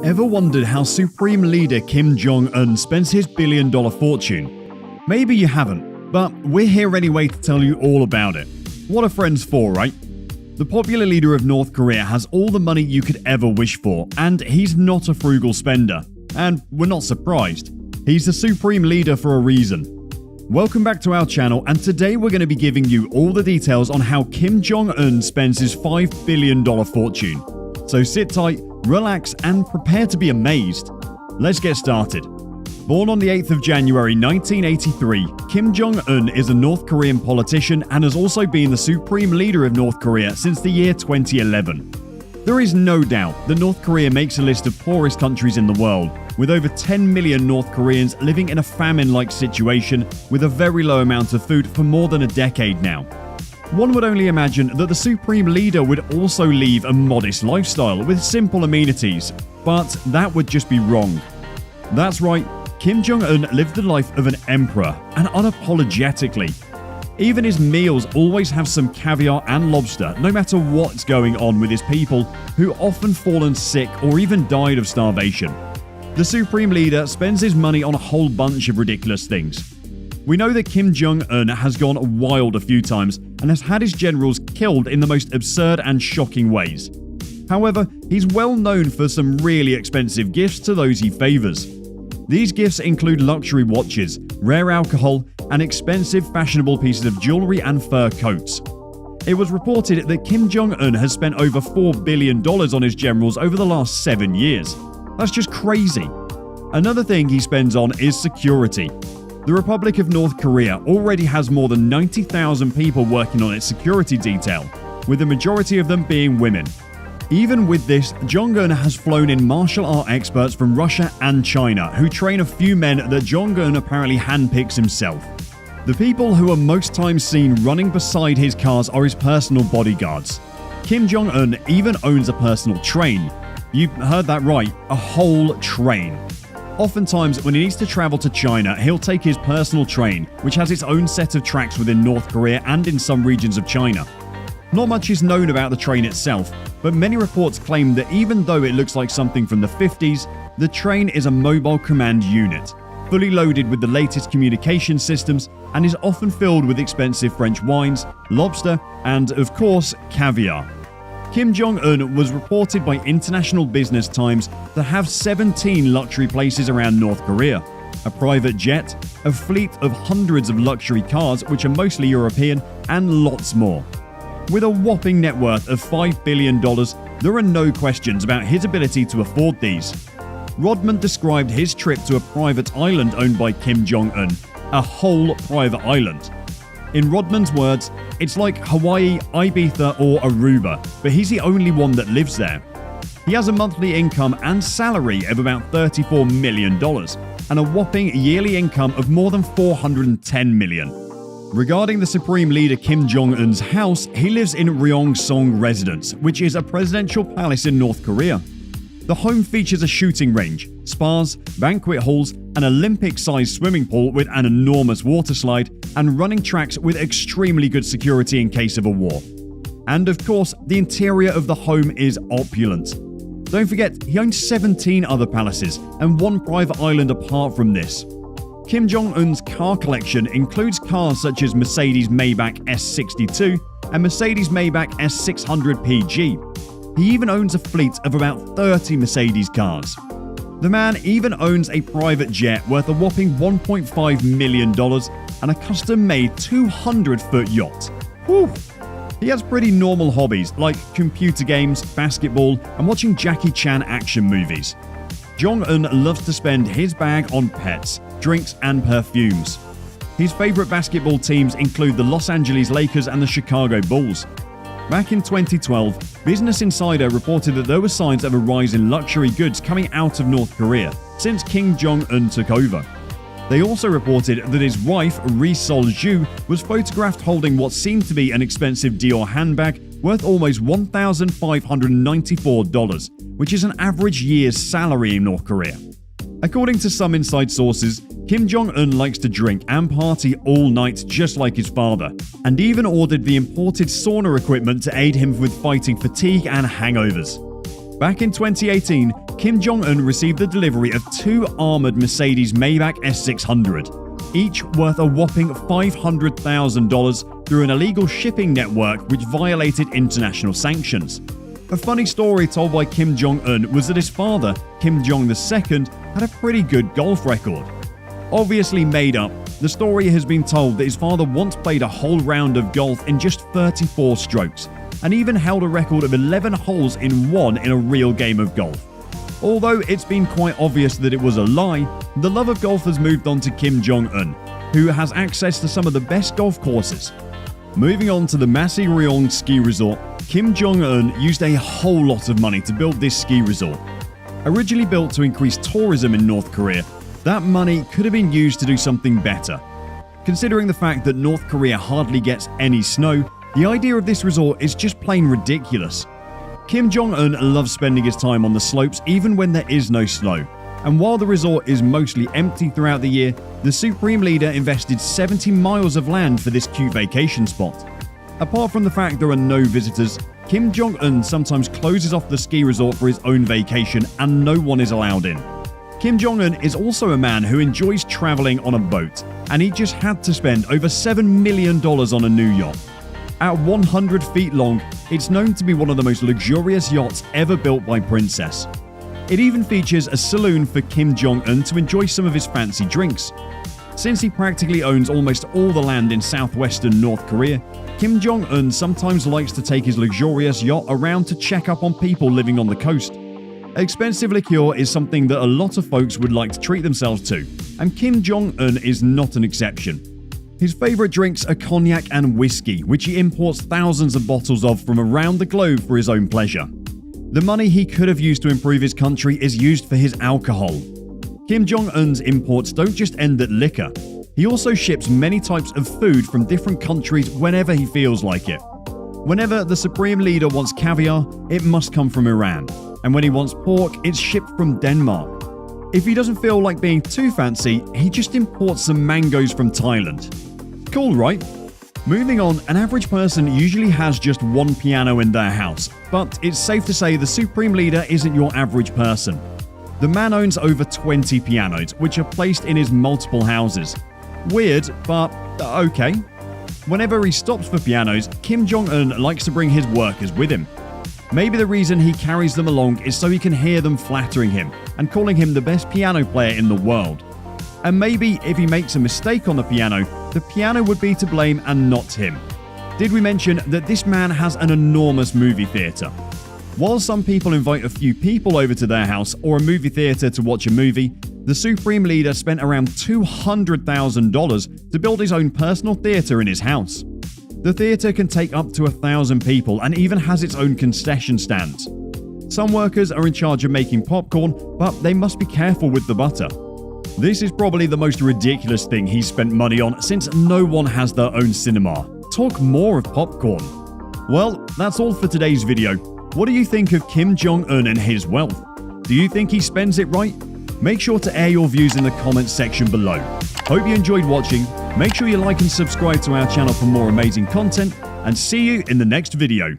Ever wondered how Supreme Leader Kim Jong Un spends his billion-dollar fortune? Maybe you haven't, but we're here anyway to tell you all about it. What are friends for, right? The popular leader of North Korea has all the money you could ever wish for, and he's not a frugal spender. And we're not surprised. He's the Supreme Leader for a reason. Welcome back to our channel, and today we're going to be giving you all the details on how Kim Jong Un spends his $5 billion fortune. So sit tight, relax, and prepare to be amazed. Let's get started. Born on the 8th of January 1983, Kim Jong Un is a North Korean politician and has also been the Supreme Leader of North Korea since the year 2011. There is no doubt that North Korea makes a list of poorest countries in the world, with over 10 million North Koreans living in a famine-like situation with a very low amount of food for more than a decade now. One would only imagine that the Supreme Leader would also lead a modest lifestyle with simple amenities, but that would just be wrong. That's right, Kim Jong Un lived the life of an emperor, and unapologetically. Even his meals always have some caviar and lobster, no matter what's going on with his people, who often fallen sick or even died of starvation. The Supreme Leader spends his money on a whole bunch of ridiculous things. We know that Kim Jong Un has gone wild a few times and has had his generals killed in the most absurd and shocking ways. However, he's well known for some really expensive gifts to those he favors. These gifts include luxury watches, rare alcohol, and expensive fashionable pieces of jewelry and fur coats. It was reported that Kim Jong Un has spent over $4 billion on his generals over the last 7 years. That's just crazy. Another thing he spends on is security. The Republic of North Korea already has more than 90,000 people working on its security detail, with the majority of them being women. Even with this, Jong-un has flown in martial art experts from Russia and China who train a few men that Jong-un apparently handpicks himself. The people who are most times seen running beside his cars are his personal bodyguards. Kim Jong-un even owns a personal train. You heard that right, a whole train. Oftentimes, when he needs to travel to China, he'll take his personal train, which has its own set of tracks within North Korea and in some regions of China. Not much is known about the train itself, but many reports claim that even though it looks like something from the 50s, the train is a mobile command unit, fully loaded with the latest communication systems, and is often filled with expensive French wines, lobster, and, of course, caviar. Kim Jong-un was reported by International Business Times to have 17 luxury places around North Korea, a private jet, a fleet of hundreds of luxury cars which are mostly European, and lots more. With a whopping net worth of $5 billion, there are no questions about his ability to afford these. Rodman described his trip to a private island owned by Kim Jong-un, a whole private island. In Rodman's words, it's like Hawaii, Ibiza, or Aruba, but he's the only one that lives there. He has a monthly income and salary of about $34 million, and a whopping yearly income of more than $410 million. Regarding the Supreme Leader Kim Jong-un's house, he lives in Ryong-song Residence, which is a presidential palace in North Korea. The home features a shooting range, spas, banquet halls, an Olympic-sized swimming pool with an enormous water slide, and running tracks with extremely good security in case of a war. And of course, the interior of the home is opulent. Don't forget, he owns 17 other palaces and one private island apart from this. Kim Jong-un's car collection includes cars such as Mercedes Maybach S62 and Mercedes Maybach S600 PG. He even owns a fleet of about 30 Mercedes cars. The man even owns a private jet worth a whopping $1.5 million and a custom-made 200-foot yacht. Whew! He has pretty normal hobbies like computer games, basketball, and watching Jackie Chan action movies. Jong-un loves to spend his bag on pets, drinks, and perfumes. His favorite basketball teams include the Los Angeles Lakers and the Chicago Bulls. Back in 2012, Business Insider reported that there were signs of a rise in luxury goods coming out of North Korea since Kim Jong-un took over. They also reported that his wife, Ri Sol-ju, was photographed holding what seemed to be an expensive Dior handbag worth almost $1,594, which is an average year's salary in North Korea. According to some inside sources, Kim Jong-un likes to drink and party all night just like his father, and even ordered the imported sauna equipment to aid him with fighting fatigue and hangovers. Back in 2018, Kim Jong Un received the delivery of 2 armored Mercedes Maybach S600, each worth a whopping $500,000 through an illegal shipping network which violated international sanctions. A funny story told by Kim Jong Un was that his father, Kim Jong II, had a pretty good golf record. Obviously made up, the story has been told that his father once played a whole round of golf in just 34 strokes, and even held a record of 11 holes in one in a real game of golf. Although it's been quite obvious that it was a lie, the love of golf has moved on to Kim Jong Un, who has access to some of the best golf courses. Moving on to the Masi Ryong ski resort, Kim Jong Un used a whole lot of money to build this ski resort. Originally built to increase tourism in North Korea, that money could have been used to do something better. Considering the fact that North Korea hardly gets any snow, the idea of this resort is just plain ridiculous. Kim Jong Un loves spending his time on the slopes even when there is no snow. And while the resort is mostly empty throughout the year, the Supreme Leader invested 70 miles of land for this cute vacation spot. Apart from the fact there are no visitors, Kim Jong Un sometimes closes off the ski resort for his own vacation and no one is allowed in. Kim Jong Un is also a man who enjoys traveling on a boat, and he just had to spend over $7 million on a new yacht. At 100 feet long, it's known to be one of the most luxurious yachts ever built by Princess. It even features a saloon for Kim Jong Un to enjoy some of his fancy drinks. Since he practically owns almost all the land in southwestern North Korea, Kim Jong Un sometimes likes to take his luxurious yacht around to check up on people living on the coast. Expensive liqueur is something that a lot of folks would like to treat themselves to, and Kim Jong Un is not an exception. His favorite drinks are cognac and whiskey, which he imports thousands of bottles of from around the globe for his own pleasure. The money he could have used to improve his country is used for his alcohol. Kim Jong Un's imports don't just end at liquor. He also ships many types of food from different countries whenever he feels like it. Whenever the Supreme Leader wants caviar, it must come from Iran. And when he wants pork, it's shipped from Denmark. If he doesn't feel like being too fancy, he just imports some mangoes from Thailand. Cool, right? Moving on, an average person usually has just one piano in their house, but it's safe to say the Supreme Leader isn't your average person. The man owns over 20 pianos, which are placed in his multiple houses. Weird, but okay. Whenever he stops for pianos, Kim Jong Un likes to bring his workers with him. Maybe the reason he carries them along is so he can hear them flattering him and calling him the best piano player in the world. And maybe if he makes a mistake on the piano would be to blame and not him. Did we mention that this man has an enormous movie theatre? While some people invite a few people over to their house or a movie theatre to watch a movie, the Supreme Leader spent around $200,000 to build his own personal theatre in his house. The theatre can take up to 1,000 people and even has its own concession stands. Some workers are in charge of making popcorn, but they must be careful with the butter. This is probably the most ridiculous thing he's spent money on since no one has their own cinema. Talk more of popcorn. Well, that's all for today's video. What do you think of Kim Jong Un and his wealth? Do you think he spends it right? Make sure to air your views in the comments section below. Hope you enjoyed watching. Make sure you like and subscribe to our channel for more amazing content, and see you in the next video.